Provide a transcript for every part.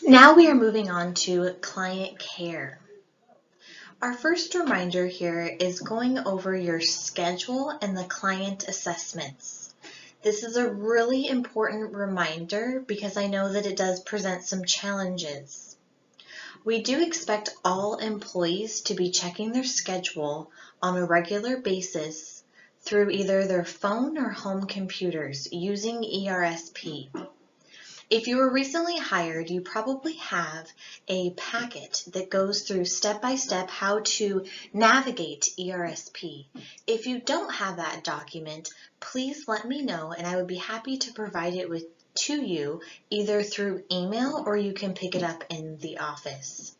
Now we are moving on to client care. Our first reminder here is going over your schedule and the client assessments. This is a really important reminder because I know that it does present some challenges. We do expect all employees to be checking their schedule on a regular basis through either their phone or home computers using ERSP. If you were recently hired, you probably have a packet that goes through step-by-step how to navigate ERSP. If you don't have that document, please let me know and I would be happy to provide it to you either through email or you can pick it up in the office.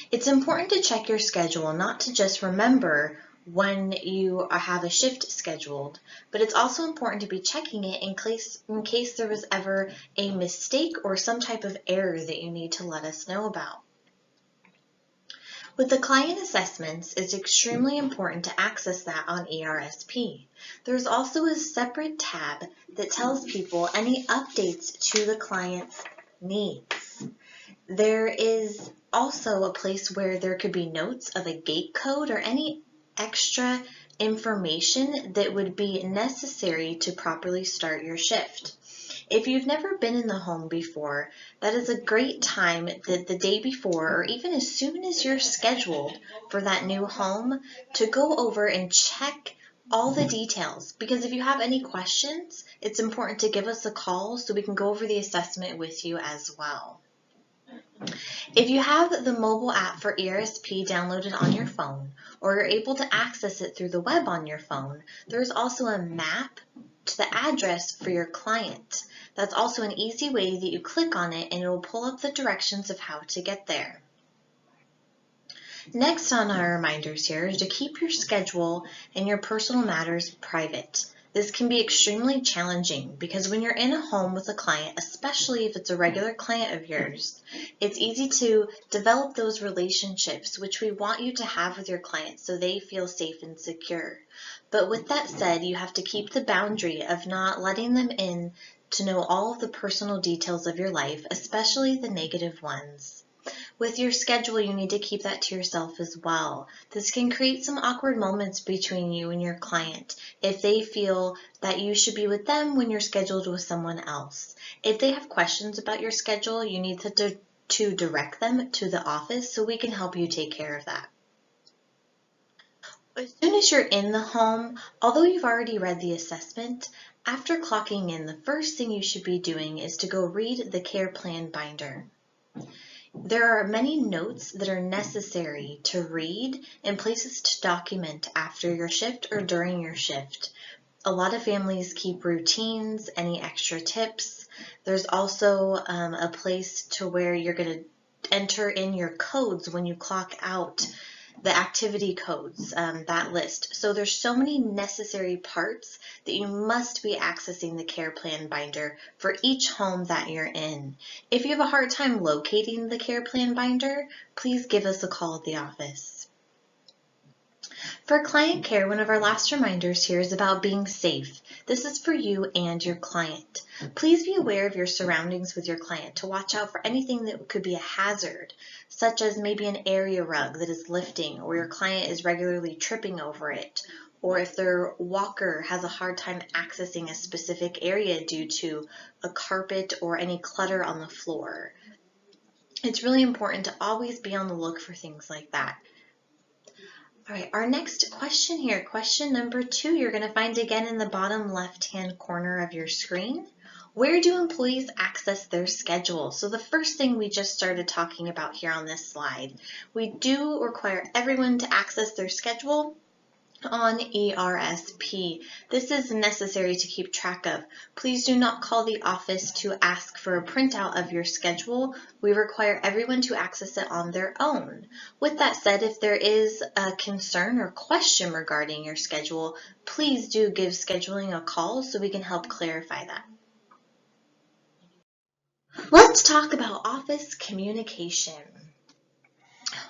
It's important to check your schedule, not to just remember when you have a shift scheduled, but it's also important to be checking it in case there was ever a mistake or some type of error that you need to let us know about. With the client assessments, it's extremely important to access that on ERSP. There's also a separate tab that tells people any updates to the client's needs. There is also a place where there could be notes of a gate code or any extra information that would be necessary to properly start your shift. If you've never been in the home before, that is a great time that the day before or even as soon as you're scheduled for that new home to go over and check all the details, because if you have any questions, it's important to give us a call so we can go over the assessment with you as well. If you have the mobile app for ERSP downloaded on your phone, or you're able to access it through the web on your phone, there's also a map to the address for your client. That's also an easy way that you click on it and it will pull up the directions of how to get there. Next on our reminders here is to keep your schedule and your personal matters private. This can be extremely challenging because when you're in a home with a client, especially if it's a regular client of yours, it's easy to develop those relationships which we want you to have with your clients so they feel safe and secure. But with that said, you have to keep the boundary of not letting them in to know all of the personal details of your life, especially the negative ones. With your schedule, you need to keep that to yourself as well. This can create some awkward moments between you and your client if they feel that you should be with them when you're scheduled with someone else. If they have questions about your schedule, you need to direct them to the office so we can help you take care of that. As soon as you're in the home, although you've already read the assessment, after clocking in, the first thing you should be doing is to go read the care plan binder. There are many notes that are necessary to read and places to document after your shift or during your shift. A lot of families keep routines, any extra tips. There's also a place to where you're going to enter in your codes when you clock out, the activity codes, that list. So there's so many necessary parts that you must be accessing the care plan binder for each home that you're in. If you have a hard time locating the care plan binder, please give us a call at the office. For client care, one of our last reminders here is about being safe. This is for you and your client. Please be aware of your surroundings with your client to watch out for anything that could be a hazard, such as maybe an area rug that is lifting or your client is regularly tripping over it, or if their walker has a hard time accessing a specific area due to a carpet or any clutter on the floor. It's really important to always be on the look for things like that. All right, our next question here, question number 2, you're going to find again in the bottom left-hand corner of your screen. Where do employees access their schedule? So the first thing we just started talking about here on this slide, we do require everyone to access their schedule on ERSP. This is necessary to keep track of. Please do not call the office to ask for a printout of your schedule. We require everyone to access it on their own. With that said, if there is a concern or question regarding your schedule, please do give scheduling a call so we can help clarify that. Let's talk about office communication.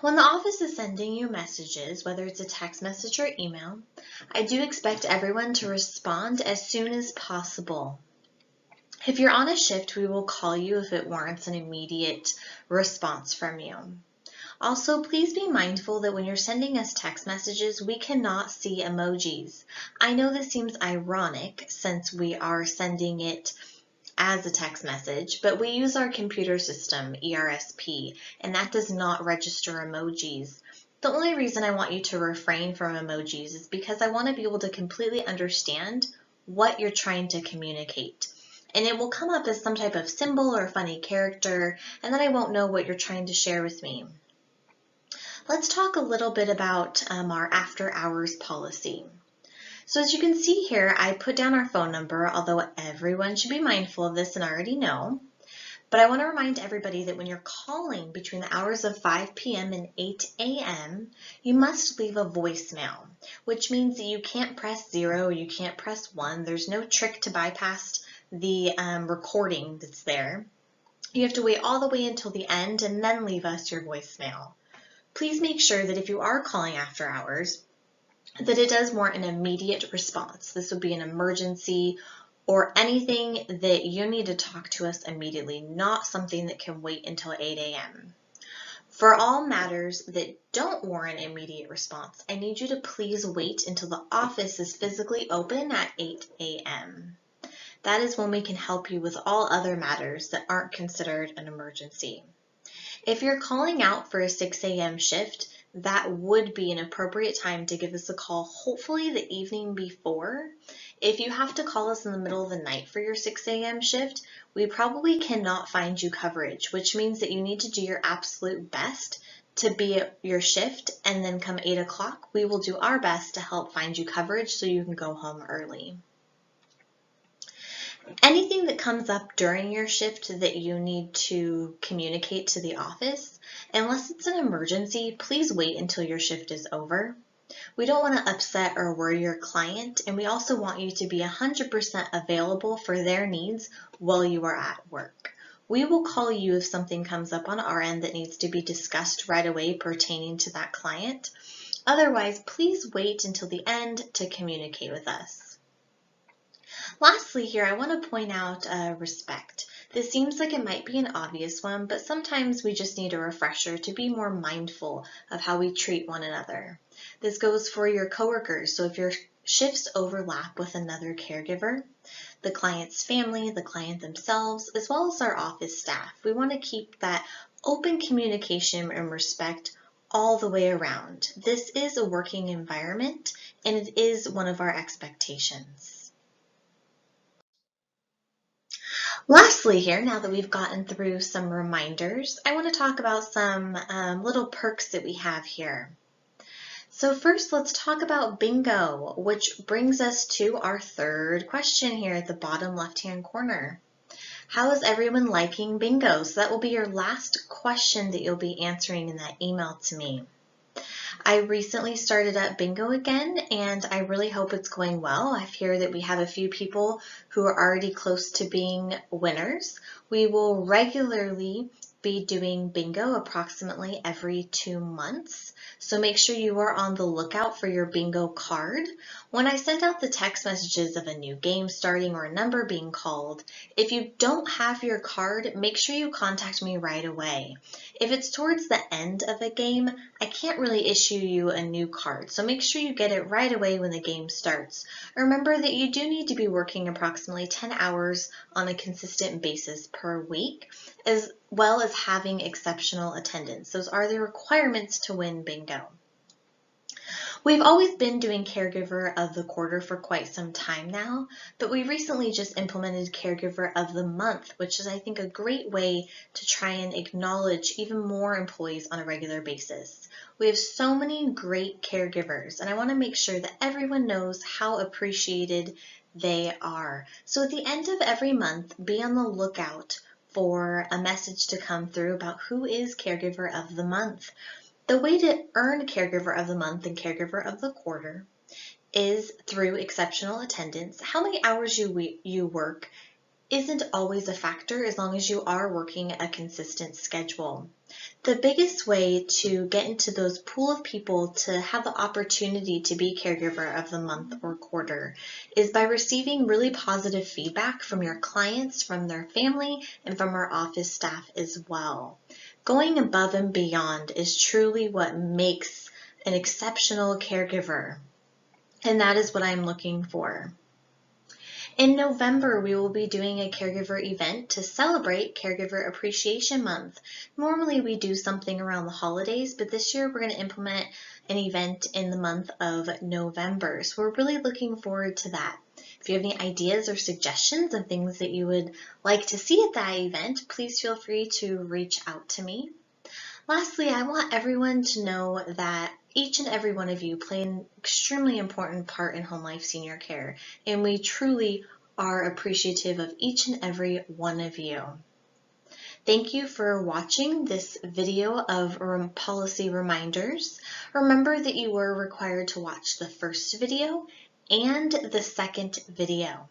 When the office is sending you messages, whether it's a text message or email, I do expect everyone to respond as soon as possible. If you're on a shift, we will call you if it warrants an immediate response from you. Also, please be mindful that when you're sending us text messages, we cannot see emojis. I know this seems ironic since we are sending it as a text message, but we use our computer system, ERSP, and that does not register emojis. The only reason I want you to refrain from emojis is because I want to be able to completely understand what you're trying to communicate. And it will come up as some type of symbol or funny character, and then I won't know what you're trying to share with me. Let's talk a little bit about our after hours policy. So as you can see here, I put down our phone number, although everyone should be mindful of this and already know. But I want to remind everybody that when you're calling between the hours of 5 p.m. and 8 a.m., you must leave a voicemail, which means that you can't press 0, you can't press 1. There's no trick to bypass the recording that's there. You have to wait all the way until the end and then leave us your voicemail. Please make sure that if you are calling after hours, that it does warrant an immediate response. This would be an emergency or anything that you need to talk to us immediately, not something that can wait until 8 a.m. For all matters that don't warrant immediate response, I need you to please wait until the office is physically open at 8 a.m. That is when we can help you with all other matters that aren't considered an emergency. If you're calling out for a 6 a.m. shift, that would be an appropriate time to give us a call, hopefully the evening before. If you have to call us in the middle of the night for your 6 a.m. shift, we probably cannot find you coverage, which means that you need to do your absolute best to be at your shift, and then come 8 o'clock, we will do our best to help find you coverage so you can go home early. Anything that comes up during your shift that you need to communicate to the office, unless it's an emergency, please wait until your shift is over. We don't want to upset or worry your client, and we also want you to be 100% available for their needs while you are at work. We will call you if something comes up on our end that needs to be discussed right away pertaining to that client. Otherwise, please wait until the end to communicate with us. Lastly here, I want to point out respect. This seems like it might be an obvious one, but sometimes we just need a refresher to be more mindful of how we treat one another. This goes for your coworkers, so if your shifts overlap with another caregiver, the client's family, the client themselves, as well as our office staff, we want to keep that open communication and respect all the way around. This is a working environment, and it is one of our expectations. Lastly here, now that we've gotten through some reminders, I want to talk about some little perks that we have here. So first, let's talk about bingo, which brings us to our third question here at the bottom left-hand corner. How is everyone liking bingo? So that will be your last question that you'll be answering in that email to me. I recently started up bingo again, and I really hope it's going well. I hear that we have a few people who are already close to being winners. We will regularly be doing bingo approximately every 2 months. So make sure you are on the lookout for your bingo card. When I send out the text messages of a new game starting or a number being called, if you don't have your card, make sure you contact me right away. If it's towards the end of a game, I can't really issue you a new card, so make sure you get it right away when the game starts. Remember that you do need to be working approximately 10 hours on a consistent basis per week, as well as having exceptional attendance. Those are the requirements to win bingo. We've always been doing Caregiver of the Quarter for quite some time now, but we recently just implemented Caregiver of the Month, which is, I think, a great way to try and acknowledge even more employees on a regular basis. We have so many great caregivers, and I want to make sure that everyone knows how appreciated they are. So at the end of every month, be on the lookout for a message to come through about who is Caregiver of the Month. The way to earn Caregiver of the Month and Caregiver of the Quarter is through exceptional attendance. How many hours you work isn't always a factor as long as you are working a consistent schedule. The biggest way to get into those pool of people to have the opportunity to be caregiver of the month or quarter is by receiving really positive feedback from your clients, from their family, and from our office staff as well. Going above and beyond is truly what makes an exceptional caregiver, and that is what I'm looking for. In November, we will be doing a caregiver event to celebrate Caregiver Appreciation Month. Normally we do something around the holidays, but this year we're going to implement an event in the month of November. So we're really looking forward to that. If you have any ideas or suggestions of things that you would like to see at that event, please feel free to reach out to me. Lastly, I want everyone to know that each and every one of you play an extremely important part in home life senior care, and we truly are appreciative of each and every one of you. Thank you for watching this video of policy reminders. Remember that you were required to watch the first video and the second video.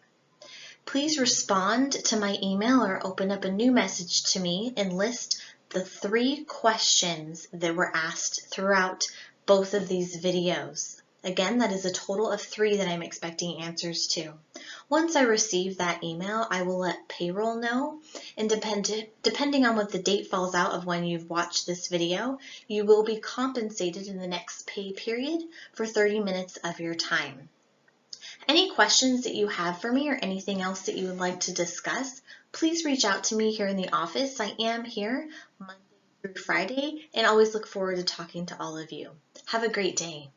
Please respond to my email or open up a new message to me and list the 3 questions that were asked throughout both of these videos. Again, that is a total of 3 that I'm expecting answers to. Once I receive that email, I will let payroll know, and depending on what the date falls out of when you've watched this video, you will be compensated in the next pay period for 30 minutes of your time. Any questions that you have for me or anything else that you would like to discuss, please reach out to me here in the office. I am here Monday through Friday and always look forward to talking to all of you. Have a great day.